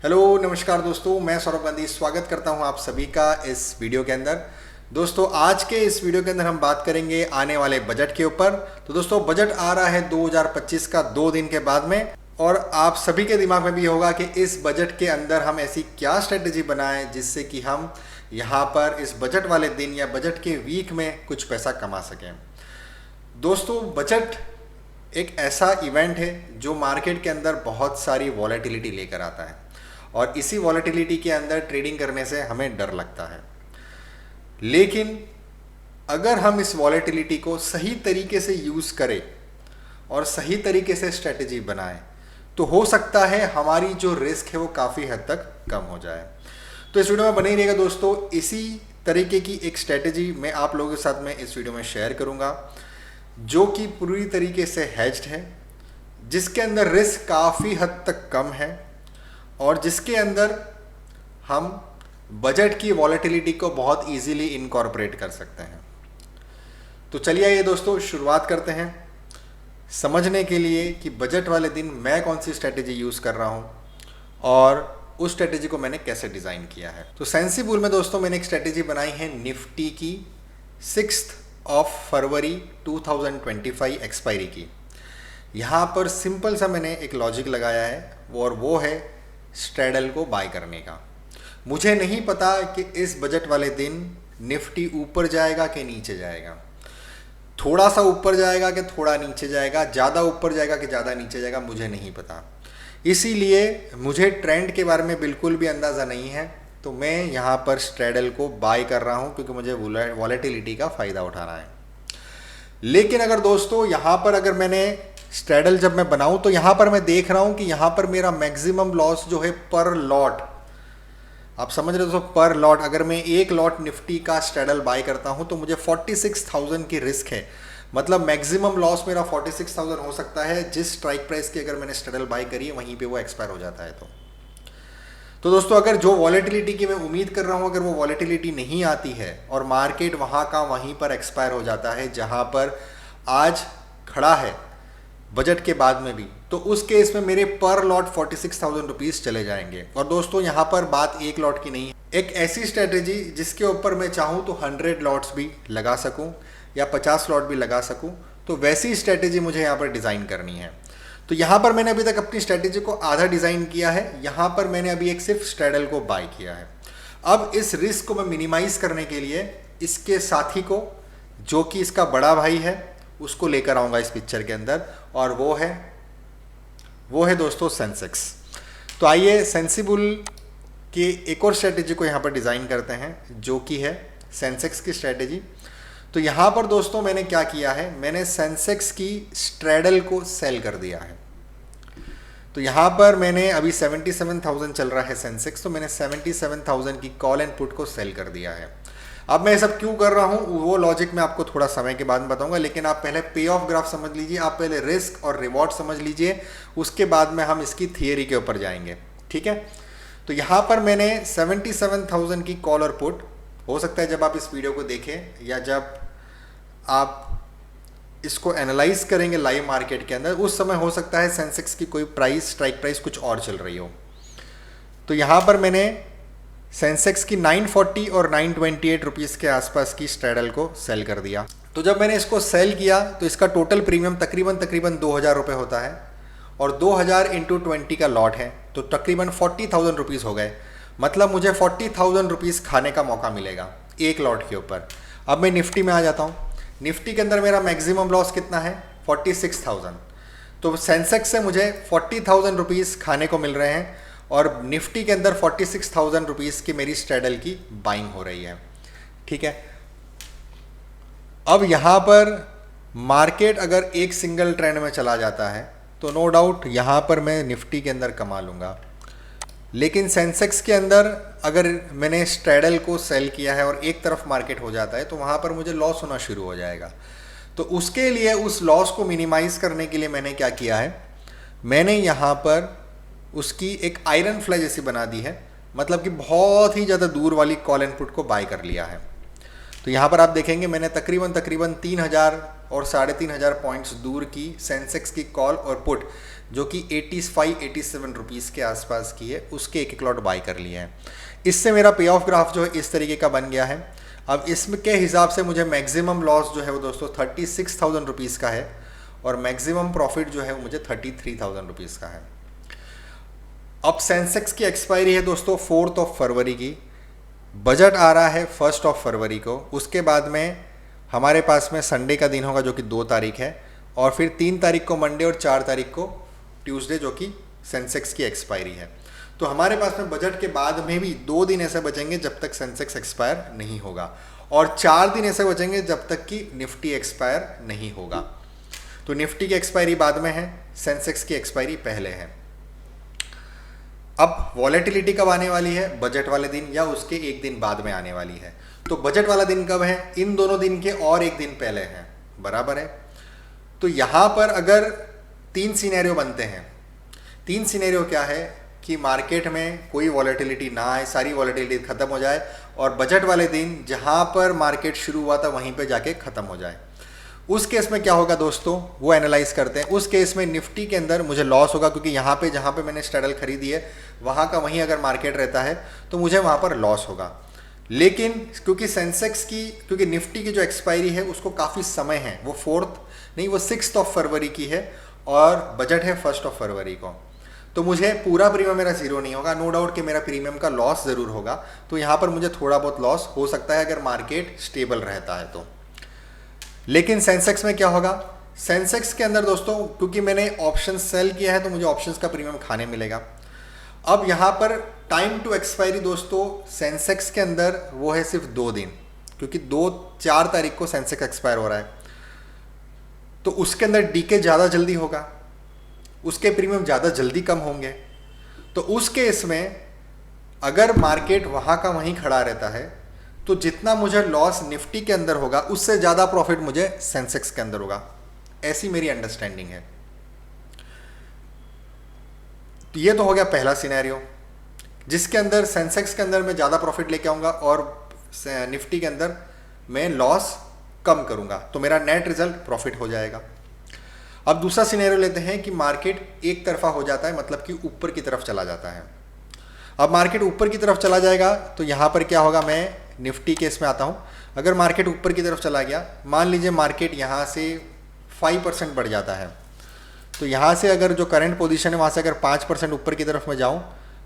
Hello नमस्कार दोस्तों, मैं सौरभ गांधी स्वागत करता हूं आप सभी का इस वीडियो के अंदर। दोस्तों आज के इस वीडियो के अंदर हम बात करेंगे आने वाले बजट के ऊपर। तो दोस्तों बजट आ रहा है 2025 का 2 दिन के बाद में, और आप सभी के दिमाग में भी होगा कि इस बजट के अंदर हम ऐसी क्या स्ट्रेटेजी बनाएं जिससे कि हम यहाँ पर इस बजट वाले दिन या बजट के वीक में कुछ पैसा कमा सकें। दोस्तों बजट एक ऐसा इवेंट है जो मार्केट के अंदर बहुत सारी वॉलेटिलिटी लेकर आता है, और इसी वॉलेटिलिटी के अंदर ट्रेडिंग करने से हमें डर लगता है। लेकिन अगर हम इस वॉलेटिलिटी को सही तरीके से यूज़ करें और सही तरीके से स्ट्रेटेजी बनाएं तो हो सकता है हमारी जो रिस्क है वो काफ़ी हद तक कम हो जाए। तो इस वीडियो में बने रहिएगा दोस्तों। इसी तरीके की एक स्ट्रेटेजी मैं आप लोगों के साथ में इस वीडियो में शेयर करूंगा जो कि पूरी तरीके से हेज्ड है, जिसके अंदर रिस्क काफ़ी हद तक कम है और जिसके अंदर हम बजट की वॉलेटिलिटी को बहुत इजीली इनकॉर्पोरेट कर सकते हैं। तो चलिए आइए दोस्तों शुरुआत करते हैं समझने के लिए कि बजट वाले दिन मैं कौन सी स्ट्रेटेजी यूज़ कर रहा हूँ और उस स्ट्रेटेजी को मैंने कैसे डिज़ाइन किया है। तो सेंसिबुल में दोस्तों मैंने एक स्ट्रेटेजी बनाई है निफ्टी की 6 फरवरी 2025 एक्सपायरी की। यहाँ पर सिंपल सा मैंने एक लॉजिक लगाया है और वो है स्ट्रैडल को बाय करने का। मुझे नहीं पता कि इस बजट वाले दिन निफ्टी ऊपर जाएगा कि नीचे जाएगा, थोड़ा सा ऊपर जाएगा कि थोड़ा नीचे जाएगा, ज़्यादा ऊपर जाएगा कि ज़्यादा नीचे जाएगा, मुझे नहीं पता। इसीलिए मुझे ट्रेंड के बारे में बिल्कुल भी अंदाज़ा नहीं है, तो मैं यहाँ पर स्ट्रैडल को बाय कर रहा हूँ क्योंकि मुझे वॉलेटिलिटी का फ़ायदा उठाना है। लेकिन अगर दोस्तों यहाँ पर अगर मैंने स्ट्रैडल जब मैं बनाऊं तो यहाँ पर मैं देख रहा हूँ कि यहाँ पर मेरा मैक्सिमम लॉस जो है पर लॉट, आप समझ रहे हो दोस्तों, पर लॉट अगर मैं एक लॉट निफ्टी का स्ट्रैडल बाय करता हूँ तो मुझे 46,000 की रिस्क है। मतलब मैक्सिमम लॉस मेरा 46,000 हो सकता है जिस स्ट्राइक प्राइस की अगर मैंने स्ट्रैडल बाय करी है वहीं पे वो एक्सपायर हो जाता है। तो दोस्तों अगर जो वॉलेटिलिटी की मैं उम्मीद कर रहा हूँ अगर वो वॉलेटिलिटी नहीं आती है और मार्केट वहाँ का वहीं पर एक्सपायर हो जाता है जहाँ पर आज खड़ा है बजट के बाद में भी, तो उस केस में मेरे पर लॉट 46,000 रुपीज़ चले जाएंगे। और दोस्तों यहाँ पर बात एक लॉट की नहीं है, एक ऐसी स्ट्रेटेजी जिसके ऊपर मैं चाहूँ तो 100 लॉट्स भी लगा सकूँ या 50 लॉट भी लगा सकूँ, तो वैसी स्ट्रेटेजी मुझे यहाँ पर डिज़ाइन करनी है। तो यहाँ पर मैंने अभी तक अपनी स्ट्रेटेजी को आधा डिज़ाइन किया है, यहाँ पर मैंने अभी एक सिर्फ स्ट्रैडल को बाय किया है। अब इस रिस्क को मैं मिनिमाइज़ करने के लिए इसके साथी को, जो कि इसका बड़ा भाई है, उसको लेकर आऊँगा इस पिक्चर के अंदर, और वो है दोस्तों सेंसेक्स। तो आइए सेंसिबल की एक और स्ट्रेटेजी को यहाँ पर डिज़ाइन करते हैं जो कि है सेंसेक्स की स्ट्रेटेजी। तो यहाँ पर दोस्तों मैंने क्या किया है, मैंने सेंसेक्स की स्ट्रैडल को सेल कर दिया है। तो यहाँ पर मैंने अभी 77,000 चल रहा है सेंसेक्स, तो मैंने 77,000 की कॉल एंड पुट को सेल कर दिया है। अब मैं ये सब क्यों कर रहा हूँ वो लॉजिक मैं आपको थोड़ा समय के बाद में बताऊंगा, लेकिन आप पहले पे ऑफ ग्राफ समझ लीजिए, आप पहले रिस्क और रिवॉर्ड समझ लीजिए, उसके बाद में हम इसकी थियरी के ऊपर जाएंगे, ठीक है। तो यहाँ पर मैंने 77,000 की कॉल और पुट, हो सकता है जब आप इस वीडियो को देखें या जब आप इसको एनालाइज करेंगे लाइव मार्केट के अंदर, उस समय हो सकता है सेंसेक्स की कोई प्राइस, स्ट्राइक प्राइस कुछ और चल रही हो। तो यहाँ पर मैंने सेंसेक्स की 940 और 928 रुपीज़ के आसपास की स्ट्रैडल को सेल कर दिया। तो जब मैंने इसको सेल किया तो इसका टोटल प्रीमियम तकरीबन 2,000 रुपये होता है, और 2,000 इंटू 20 का लॉट है तो तकरीबन 40,000 रुपीज़ हो गए। मतलब मुझे 40,000 रुपीज़ खाने का मौका मिलेगा एक लॉट के ऊपर। अब मैं निफ्टी में आ जाता हूँ। निफ्टी के अंदर मेरा मैक्सिमम लॉस कितना है, 46,000। तो सेंसेक्स से मुझे 40,000 रुपीज़ खाने को मिल रहे हैं और निफ्टी के अंदर 46,000 रुपीज़ की मेरी स्ट्रैडल की बाइंग हो रही है, ठीक है। अब यहाँ पर मार्केट अगर एक सिंगल ट्रेंड में चला जाता है तो नो डाउट यहाँ पर मैं निफ्टी के अंदर कमा लूँगा, लेकिन सेंसेक्स के अंदर अगर मैंने स्ट्रैडल को सेल किया है और एक तरफ मार्केट हो जाता है तो वहाँ पर मुझे लॉस होना शुरू हो जाएगा। तो उसके लिए, उस लॉस को मिनिमाइज़ करने के लिए मैंने क्या किया है, मैंने यहाँ पर उसकी एक आयरन फ्लाई जैसी बना दी है, मतलब कि बहुत ही ज़्यादा दूर वाली कॉल एंड पुट को बाय कर लिया है। तो यहाँ पर आप देखेंगे मैंने तकरीबन 3,000 और 3,500 पॉइंट्स दूर की सेंसेक्स की कॉल और पुट जो कि 85-87 रुपीज़ के आसपास की है, उसके एक लॉट बाय कर लिए हैं। इससे मेरा पे ऑफ ग्राफ जो है इस तरीके का बन गया है। अब इसमें के हिसाब से मुझे मैक्सिमम लॉस जो है वो दोस्तों 36,000 रुपीज़ का है और मैक्सिमम प्रॉफिट जो है वो मुझे 33,000 रुपीज़ का है। अब सेंसेक्स की एक्सपायरी है दोस्तों 4 फरवरी की, बजट आ रहा है 1 फरवरी को, उसके बाद में हमारे पास में संडे का दिन होगा जो कि 2 तारीख है, और फिर 3 तारीख को मंडे और 4 तारीख को ट्यूसडे जो कि सेंसेक्स की एक्सपायरी है। तो हमारे पास में बजट के बाद में भी 2 दिन ऐसे बचेंगे जब तक सेंसेक्स एक्सपायर नहीं होगा, और 4 दिन ऐसे बचेंगे जब तक कि निफ्टी एक्सपायर नहीं होगा। तो निफ्टी की एक्सपायरी बाद में है, सेंसेक्स की एक्सपायरी पहले है। अब वॉलेटिलिटी कब आने वाली है, बजट वाले दिन या उसके एक दिन बाद में आने वाली है। तो बजट वाला दिन कब है, इन दोनों दिन के और एक दिन पहले है, बराबर है। तो यहाँ पर अगर 3 सिनेरियो बनते हैं। 3 सिनेरियो क्या है कि मार्केट में कोई वॉलेटिलिटी ना आए, सारी वॉलेटिलिटी खत्म हो जाए, और बजट वाले दिन जहाँ पर मार्केट शुरू हुआ था वहीं पे जाके ख़त्म हो जाए। उस केस में क्या होगा दोस्तों, वो एनालाइज करते हैं। उस केस में निफ्टी के अंदर मुझे लॉस होगा, क्योंकि यहाँ पे जहाँ पे मैंने स्ट्रैडल खरीदी है वहाँ का वहीं अगर मार्केट रहता है तो मुझे वहाँ पर लॉस होगा। लेकिन क्योंकि निफ्टी की जो एक्सपायरी है उसको काफ़ी समय है, वो 6 फरवरी की है और बजट है 1 फरवरी को, तो मुझे पूरा प्रीमियम मेरा ज़ीरो नहीं होगा। नो डाउट कि मेरा प्रीमियम का लॉस ज़रूर होगा, तो यहाँ पर मुझे थोड़ा बहुत लॉस हो सकता है अगर मार्केट स्टेबल रहता है तो। लेकिन सेंसेक्स में क्या होगा, सेंसेक्स के अंदर दोस्तों क्योंकि मैंने ऑप्शन सेल किया है तो मुझे ऑप्शंस का प्रीमियम खाने मिलेगा। अब यहाँ पर टाइम टू एक्सपायरी दोस्तों सेंसेक्स के अंदर वो है सिर्फ 2 दिन, क्योंकि 4 तारीख को सेंसेक्स एक्सपायर हो रहा है, तो उसके अंदर डीके ज़्यादा जल्दी होगा, उसके प्रीमियम ज़्यादा जल्दी कम होंगे। तो उस केस में अगर मार्केट वहाँ का वहीं खड़ा रहता है तो जितना मुझे लॉस निफ्टी के अंदर होगा उससे ज़्यादा प्रॉफिट मुझे सेंसेक्स के अंदर होगा, ऐसी मेरी अंडरस्टैंडिंग है। तो ये तो हो गया पहला सिनेरियो, जिसके अंदर सेंसेक्स के अंदर मैं ज़्यादा प्रॉफिट लेके आऊँगा और निफ्टी के अंदर मैं लॉस कम करूँगा, तो मेरा नेट रिजल्ट प्रॉफिट हो जाएगा। अब दूसरा सिनेरियो लेते हैं कि मार्केट एक तरफा हो जाता है, मतलब कि ऊपर की तरफ चला जाता है। अब मार्केट ऊपर की तरफ चला जाएगा तो यहाँ पर क्या होगा, मैं निफ्टी केस में आता हूँ। अगर मार्केट ऊपर की तरफ चला गया, मान लीजिए मार्केट यहाँ से 5% बढ़ जाता है, तो यहाँ से अगर जो करंट पोजीशन है वहाँ से अगर 5% ऊपर की तरफ मैं जाऊँ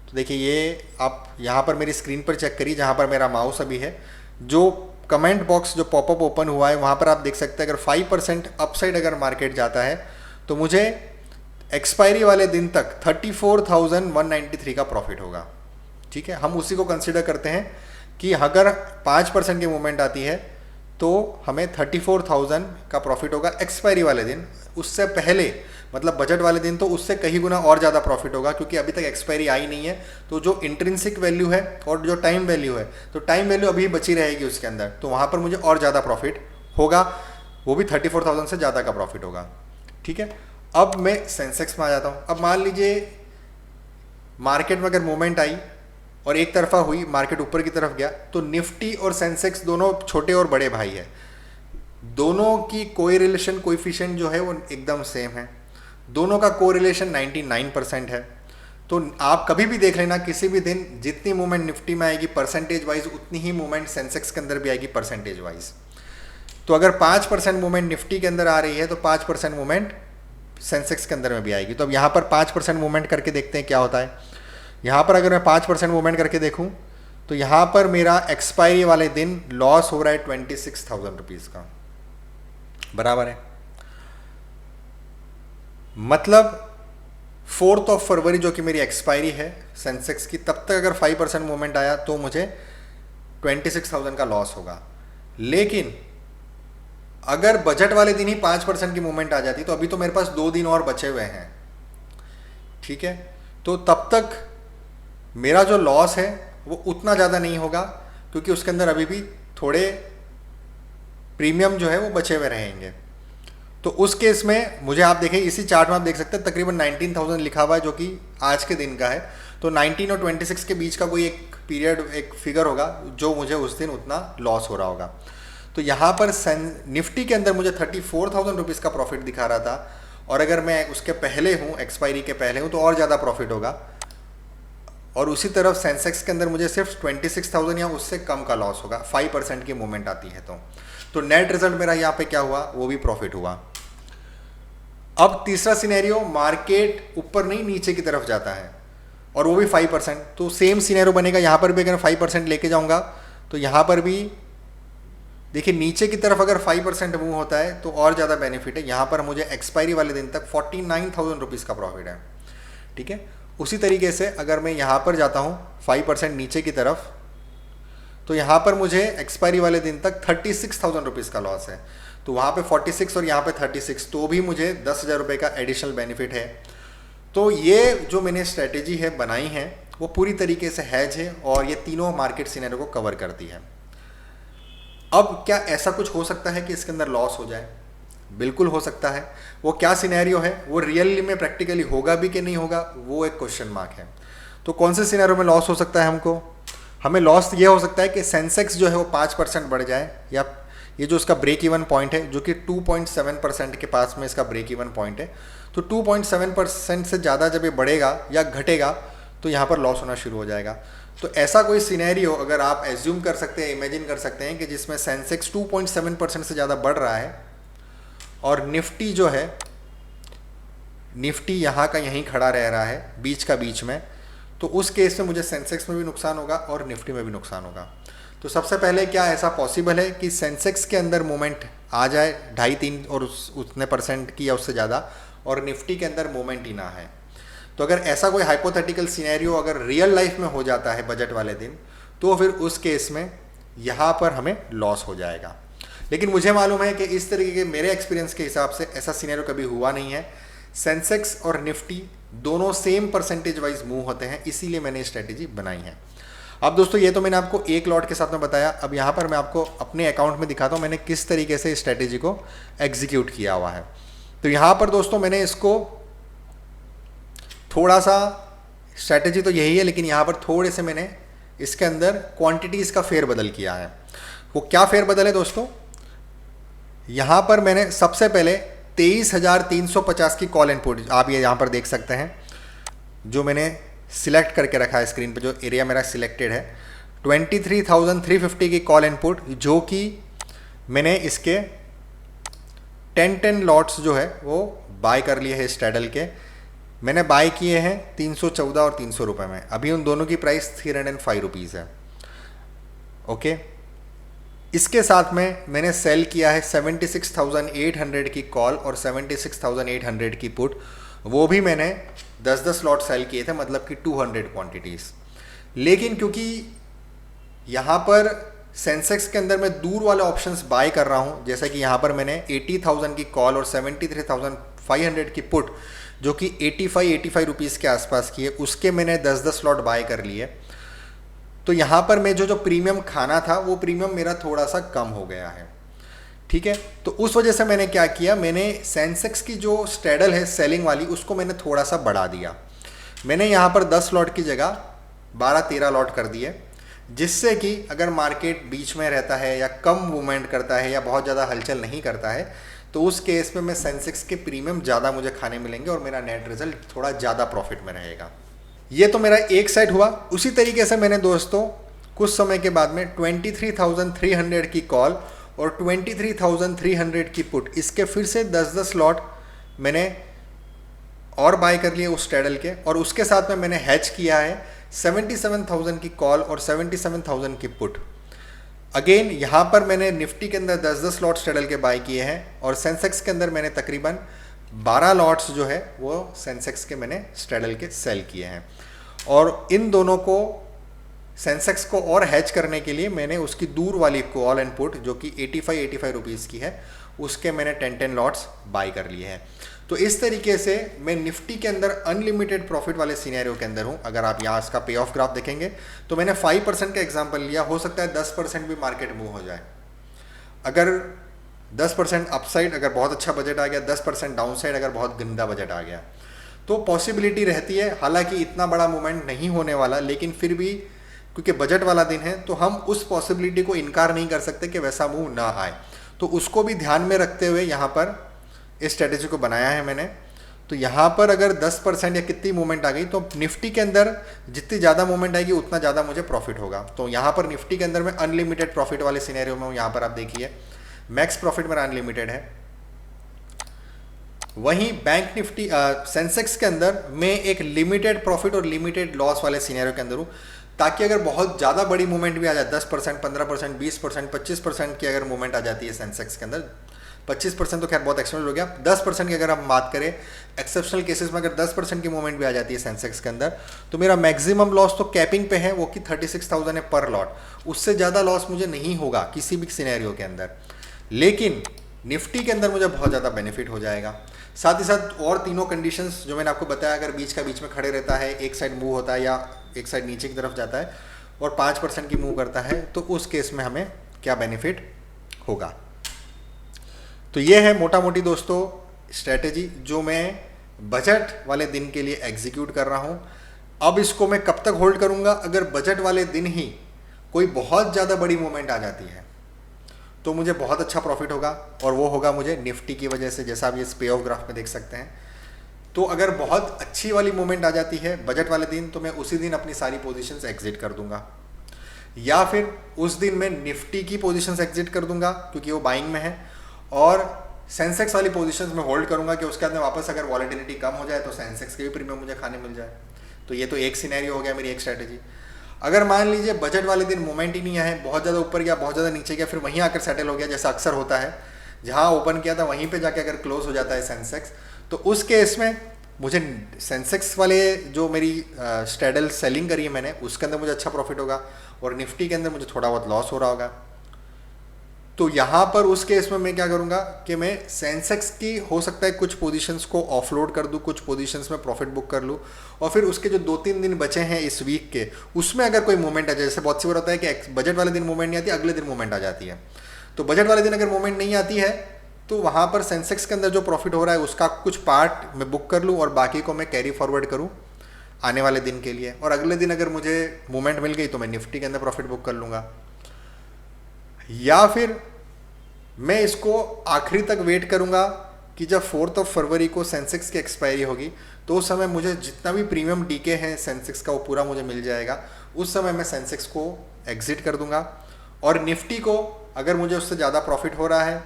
तो देखिए ये आप यहाँ पर मेरी स्क्रीन पर चेक करिए, जहाँ पर मेरा माउस अभी है, जो कमेंट बॉक्स जो पॉपअप ओपन हुआ है वहाँ पर आप देख सकते हैं अगर 5% अपसाइड अगर मार्केट जाता है तो मुझे एक्सपायरी वाले दिन तक 34,193 का प्रॉफिट होगा। ठीक है, हम उसी को कंसिडर करते हैं कि अगर 5% की मूवमेंट आती है तो हमें 34,000 का प्रॉफिट होगा एक्सपायरी वाले दिन। उससे पहले मतलब बजट वाले दिन तो उससे कहीं गुना और ज़्यादा प्रॉफिट होगा, क्योंकि अभी तक एक्सपायरी आई नहीं है। तो जो इंट्रिंसिक वैल्यू है और जो टाइम वैल्यू है, तो टाइम वैल्यू अभी बची रहेगी उसके अंदर, तो वहाँ पर मुझे और ज़्यादा प्रॉफिट होगा, वो भी 34,000 से ज़्यादा का प्रॉफिट होगा। ठीक है, अब मैं सेंसेक्स में आ जाता हूँ। अब मान लीजिए मार्केट में अगर मूवमेंट आई और एक तरफा हुई, मार्केट ऊपर की तरफ गया, तो निफ्टी और सेंसेक्स दोनों छोटे और बड़े भाई है, दोनों की कोरिलेशन कोएफिशिएंट जो है वो एकदम सेम है, दोनों का कोरिलेशन 99% है। तो आप कभी भी देख लेना, किसी भी दिन जितनी मूवमेंट निफ्टी में आएगी परसेंटेज वाइज, उतनी ही मूवमेंट सेंसेक्स के अंदर भी आएगी परसेंटेज वाइज। तो अगर 5% मूवमेंट निफ्टी के अंदर आ रही है तो 5% मूवमेंट सेंसेक्स के अंदर में भी आएगी। तो अब यहाँ पर 5% मूवमेंट करके देखते हैं क्या होता है। यहाँ पर अगर मैं 5% मूवमेंट करके देखूँ तो यहाँ पर मेरा एक्सपायरी वाले दिन लॉस हो रहा है 26,000 रुपीज़ का, बराबर है। मतलब 4 फरवरी जो कि मेरी एक्सपायरी है सेंसेक्स की, तब तक अगर 5% मूवमेंट आया तो मुझे 26,000 का लॉस होगा। लेकिन अगर बजट वाले दिन ही 5% की मूवमेंट आ जाती तो अभी तो मेरे पास 2 दिन और बचे हुए हैं। ठीक है, तो तब तक मेरा जो लॉस है वो उतना ज़्यादा नहीं होगा, क्योंकि उसके अंदर अभी भी थोड़े प्रीमियम जो है वो बचे हुए रहेंगे। तो उस केस में मुझे आप देखें, इसी चार्ट में आप देख सकते हैं तकरीबन 19,000 लिखा हुआ है, जो कि आज के दिन का है। तो 19 और 26 के बीच का कोई एक पीरियड, एक फिगर होगा जो मुझे उस दिन उतना लॉस हो रहा होगा। तो यहाँ पर निफ्टी के अंदर मुझे 34,000 रुपीज़ का प्रॉफिट दिखा रहा था, और अगर मैं उसके पहले हूँ, एक्सपायरी के पहले हूँ, तो और ज़्यादा प्रॉफिट होगा। और उसी तरफ सेंसेक्स के अंदर मुझे सिर्फ 26,000 या उससे कम का लॉस होगा, 5% की मूवमेंट आती है। तो नेट रिजल्ट मेरा यहाँ पे क्या हुआ, वो भी प्रॉफिट हुआ। अब तीसरा सिनेरियो, मार्केट ऊपर नहीं नीचे की तरफ जाता है और वो भी 5%, तो सेम सिनेरियो बनेगा। यहाँ पर भी अगर 5% लेके जाऊँगा तो यहाँ पर भी देखिए नीचे की तरफ अगर 5% मूव होता है तो और ज़्यादा बेनिफिट है। यहाँ पर मुझे एक्सपायरी वाले दिन तक 49,000 रुपीज़ का प्रॉफिट है, ठीक है। उसी तरीके से अगर मैं यहाँ पर जाता हूँ 5% नीचे की तरफ, तो यहाँ पर मुझे एक्सपायरी वाले दिन तक 36,000 रुपीज़ का लॉस है। तो वहाँ पे 46 और यहाँ पे 36, तो भी मुझे 10,000 रुपये का एडिशनल बेनिफिट है। तो ये जो मैंने स्ट्रेटेजी है बनाई है वो पूरी तरीके से हैज है और ये तीनों मार्केट सिनेरियो को कवर करती है। अब क्या ऐसा कुछ हो सकता है कि इसके अंदर लॉस हो जाए? बिल्कुल हो सकता है। वो क्या सिनेरियो है, वो रियली में प्रैक्टिकली होगा भी कि नहीं होगा, वो एक क्वेश्चन मार्क है। तो कौन से सिनेरियो में लॉस हो सकता है हमको? हमें लॉस ये हो सकता है कि सेंसेक्स जो है वो 5% बढ़ जाए, या ये जो उसका ब्रेक इवन पॉइंट है जो कि 2.7% के पास में इसका ब्रेक इवन पॉइंट है, तो 2.7% से ज़्यादा जब ये बढ़ेगा या घटेगा तो यहाँ पर लॉस होना शुरू हो जाएगा। तो ऐसा कोई सिनेरियो अगर आप एज्यूम कर सकते हैं, इमेजिन कर सकते हैं कि जिसमें सेंसेक्स 2.7% से ज़्यादा बढ़ रहा है और निफ्टी जो है, निफ्टी यहाँ का यहीं खड़ा रह रहा है बीच का बीच में, तो उस केस में मुझे सेंसेक्स में भी नुकसान होगा और निफ्टी में भी नुकसान होगा। तो सबसे पहले क्या ऐसा पॉसिबल है कि सेंसेक्स के अंदर मूवमेंट आ जाए 2.5-3 और उतने परसेंट की या उससे ज़्यादा, और निफ्टी के अंदर मूवमेंट ही ना है? तो अगर ऐसा कोई हाइपोथेटिकल सिनेरियो अगर रियल लाइफ में हो जाता है बजट वाले दिन, तो फिर उस केस में यहाँ पर हमें लॉस हो जाएगा। लेकिन मुझे मालूम है कि इस तरीके के मेरे एक्सपीरियंस के हिसाब से ऐसा सिनेरियो कभी हुआ नहीं है। सेंसेक्स और निफ्टी दोनों सेम परसेंटेज वाइज मूव होते हैं, इसीलिए मैंने स्ट्रेटेजी बनाई है। अब दोस्तों ये तो मैंने आपको एक लॉट के साथ में बताया। अब यहाँ पर मैं आपको अपने अकाउंट में दिखाता हूँ मैंने किस तरीके से स्ट्रेटेजी को एग्जीक्यूट किया हुआ है। तो यहाँ पर दोस्तों मैंने इसको थोड़ा सा, स्ट्रेटेजी तो यही है लेकिन यहाँ पर थोड़े से मैंने इसके अंदर क्वांटिटीज़ का फेरबदल किया है। वो क्या फेरबदल है दोस्तों? यहाँ पर मैंने सबसे पहले 23,350 की कॉल एंड पुट, आप ये यहाँ पर देख सकते हैं जो मैंने सिलेक्ट करके रखा है स्क्रीन पर, जो एरिया मेरा सिलेक्टेड है, 23,350 की कॉल एंड पुट, जो कि मैंने इसके 10 लॉट्स जो है वो बाय कर लिए हैं स्ट्रैडल के। मैंने बाय किए हैं 314 और 300 रुपये में। अभी उन दोनों की प्राइस 305 रुपीज़ है, ओके। इसके साथ में मैंने सेल किया है 76,800 की कॉल और 76,800 की पुट, वो भी मैंने 10-10 लॉट सेल किए थे, मतलब कि 200 क्वांटिटीज़। लेकिन क्योंकि यहाँ पर सेंसेक्स के अंदर मैं दूर वाले ऑप्शंस बाय कर रहा हूँ, जैसे कि यहाँ पर मैंने 80,000 की कॉल और 73,500 की पुट, जो कि 85 रुपीज़ के आसपास की है, उसके मैंने 10-10 लॉट बाय कर लिए। तो यहाँ पर मैं जो प्रीमियम खाना था वो प्रीमियम मेरा थोड़ा सा कम हो गया है, ठीक है। तो उस वजह से मैंने क्या किया, मैंने सेंसेक्स की जो स्ट्रैडल है सेलिंग वाली, उसको मैंने थोड़ा सा बढ़ा दिया। मैंने यहाँ पर 10 लॉट की जगह 12-13 लॉट कर दिए, जिससे कि अगर मार्केट बीच में रहता है या कम मूवमेंट करता है या बहुत ज़्यादा हलचल नहीं करता है, तो उस केस में मैं सेंसेक्स के प्रीमियम ज़्यादा मुझे खाने मिलेंगे और मेरा नेट रिजल्ट थोड़ा ज़्यादा प्रॉफिट में रहेगा। ये तो मेरा एक साइड हुआ। उसी तरीके से मैंने दोस्तों कुछ समय के बाद में 23,300 की कॉल और 23,300 की पुट, इसके फिर से 10-10 लॉट मैंने और बाय कर लिए उस स्ट्रैडल के, और उसके साथ में मैंने हैच किया है 77,000 की कॉल और 77,000 की पुट। अगेन यहाँ पर मैंने निफ्टी के अंदर 10-10 लॉट स्ट्रैडल के बाय किए हैं और सेंसेक्स के अंदर मैंने तकरीबन 12 लॉट्स जो है वो सेंसेक्स के मैंने स्ट्रैडल के सेल किए हैं। और इन दोनों को, सेंसेक्स को और हैच करने के लिए मैंने उसकी दूर वाली कॉल एंड पुट, जो कि 85 रुपीज़ की है, उसके मैंने 10 लॉट्स बाय कर लिए हैं। तो इस तरीके से मैं निफ्टी के अंदर अनलिमिटेड प्रॉफिट वाले सिनेरियो के अंदर हूँ। अगर आप यहाँ इसका पे ऑफ ग्राफ देखेंगे तो मैंने 5% का एग्जांपल लिया, हो सकता है 10% भी मार्केट मूव हो जाए। अगर 10% अपसाइड अगर बहुत अच्छा बजट आ गया, 10% डाउनसाइड अगर बहुत गंदा बजट आ गया, तो पॉसिबिलिटी रहती है। हालांकि इतना बड़ा मूवमेंट नहीं होने वाला, लेकिन फिर भी क्योंकि बजट वाला दिन है तो हम उस पॉसिबिलिटी को इनकार नहीं कर सकते कि वैसा मूव ना आए। तो उसको भी ध्यान में रखते हुए यहाँ पर इस स्ट्रेटेजी को बनाया है मैंने। तो यहाँ पर अगर 10% या कितनी मूवमेंट आ गई तो निफ्टी के अंदर जितनी ज़्यादा मूवमेंट आएगी उतना ज़्यादा मुझे प्रॉफिट होगा। तो यहाँ पर निफ्टी के अंदर मैं अनलिमिटेड प्रॉफिट वाले सिनेरियो में हूँ। यहाँ पर आप देखिए मैक्स प्रॉफिट मेरा अनलिमिटेड है। वहीं बैंक निफ्टी सेंसेक्स के अंदर मैं एक लिमिटेड प्रॉफिट और लिमिटेड लॉस वाले सिनेरियो के अंदर हूँ, ताकि अगर बहुत ज़्यादा बड़ी मूवमेंट भी आ जाए 10%, 15%, 20%, 25% की अगर मूवमेंट आ जाती है सेंसेक्स के अंदर, 25% तो खैर बहुत एक्सेप्शनल हो गया, 10% की अगर हम बात करें एक्सेप्शनल केसेस में, अगर 10% की मूवमेंट भी आ जाती है सेंसेक्स के अंदर, तो मेरा मैक्सिमम लॉस तो कैपिंग पे है वो कि 36,000 है पर लॉट। उससे ज़्यादा लॉस मुझे नहीं होगा किसी भी सिनेरियो के अंदर। लेकिन निफ्टी के अंदर मुझे बहुत ज़्यादा बेनिफिट हो जाएगा। साथ ही साथ और तीनों कंडीशंस जो मैंने आपको बताया, अगर बीच का बीच में खड़े रहता है, एक साइड मूव होता है या एक साइड नीचे की तरफ जाता है और 5% की मूव करता है, तो उस केस में हमें क्या बेनिफिट होगा। तो ये है मोटा मोटी दोस्तों स्ट्रेटेजी जो मैं बजट वाले दिन के लिए एग्जीक्यूट कर रहा हूँ। अब इसको मैं कब तक होल्ड करूँगा? अगर बजट वाले दिन ही कोई बहुत ज़्यादा बड़ी मूवमेंट आ जाती है तो मुझे बहुत अच्छा प्रॉफिट होगा, और वो होगा मुझे निफ्टी की वजह से, जैसा आप ये पे ऑफ ग्राफ में देख सकते हैं। तो अगर बहुत अच्छी वाली मूवमेंट आ जाती है बजट वाले दिन तो मैं उसी दिन अपनी सारी पोजीशंस एग्जिट कर दूंगा, या फिर उस दिन मैं निफ्टी की पोजीशंस एग्जिट कर दूंगा क्योंकि वो बाइंग में है, और सेंसेक्स वाली पोजीशंस में होल्ड करूंगा कि उसके अंदर वापस अगर वॉलेटिलिटी कम हो जाए तो सेंसेक्स के भी प्रीमियम मुझे खाने मिल जाए। तो ये तो एक सिनेरियो हो गया, मेरी एक स्ट्रैटेजी। अगर मान लीजिए बजट वाले दिन मूवमेंट ही नहीं है, बहुत ज़्यादा ऊपर गया, बहुत ज़्यादा नीचे गया, फिर वहीं आकर सेटल हो गया, जैसा अक्सर होता है, जहाँ ओपन किया था वहीं पे जाके अगर क्लोज हो जाता है सेंसेक्स, तो उस केस में मुझे सेंसेक्स वाले जो मेरी स्ट्रैडल सेलिंग करी है मैंने, उसके अंदर मुझे अच्छा प्रॉफिट होगा, और निफ्टी के अंदर मुझे थोड़ा बहुत लॉस हो रहा होगा। तो यहाँ पर उस केस में मैं क्या करूँगा कि मैं सेंसेक्स की हो सकता है कुछ पोजीशंस को ऑफलोड कर दूँ, कुछ पोजीशंस में प्रॉफिट बुक कर लूँ, और फिर उसके जो 2-3 दिन बचे हैं इस वीक के, उसमें अगर कोई मूवमेंट आ जाए, जैसे बहुत सी बार होता है कि बजट वाले दिन मूवमेंट नहीं आती, अगले दिन मूवमेंट आ जाती है। तो बजट वाले दिन अगर मूवमेंट नहीं आती है तो वहाँ पर सेंसेक्स के अंदर जो प्रॉफिट हो रहा है उसका कुछ पार्ट मैं बुक कर लूँ और बाकी को मैं कैरी फॉरवर्ड करूँ आने वाले दिन के लिए, और अगले दिन अगर मुझे मूवमेंट मिल गई तो मैं निफ्टी के अंदर प्रॉफिट बुक कर लूँगा। या फिर मैं इसको आखिरी तक वेट करूंगा कि जब 4 फरवरी को सेंसेक्स की एक्सपायरी होगी तो उस समय मुझे जितना भी प्रीमियम डीके है सेंसेक्स का वो पूरा मुझे मिल जाएगा। उस समय मैं सेंसेक्स को एग्जिट कर दूंगा, और निफ्टी को अगर मुझे उससे ज़्यादा प्रॉफिट हो रहा है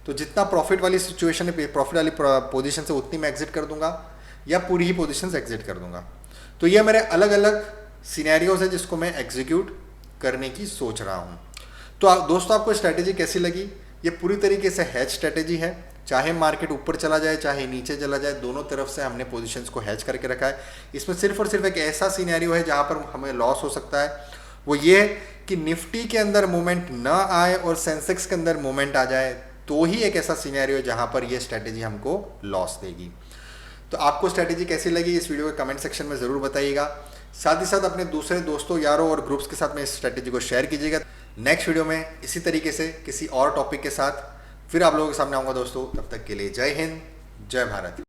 तो जितना प्रॉफिट वाली सिचुएशन है, प्रॉफिट वाली पोजीशन से उतनी मैं एग्जिट कर दूंगा, या पूरी ही पोजीशन एग्जिट कर दूंगा। तो ये मेरे अलग अलग सिनेरियोज है जिसको मैं एग्जीक्यूट करने की सोच रहा हूँ। तो दोस्तों आपको स्ट्रैटेजी कैसी लगी? ये पूरी तरीके से हैज स्ट्रैटेजी है, चाहे मार्केट ऊपर चला जाए चाहे नीचे चला जाए, दोनों तरफ से हमने पोजीशंस को हैज करके रखा है। इसमें सिर्फ और सिर्फ एक ऐसा सिनेरियो है जहां पर हमें लॉस हो सकता है, वो ये कि निफ्टी के अंदर मूवमेंट ना आए और सेंसेक्स के अंदर मूवमेंट आ जाए, तो ही एक ऐसा सिनेरियो है जहां पर ये स्ट्रैटेजी हमको लॉस देगी। तो आपको स्ट्रैटेजी कैसी लगी इस वीडियो के कमेंट सेक्शन में ज़रूर बताइएगा। साथ ही साथ अपने दूसरे दोस्तों, यारों और ग्रुप्स के साथ में इस स्ट्रैटेजी को शेयर कीजिएगा। नेक्स्ट वीडियो में इसी तरीके से किसी और टॉपिक के साथ फिर आप लोगों के सामने आऊँगा दोस्तों। तब तक के लिए जय हिंद, जय भारत।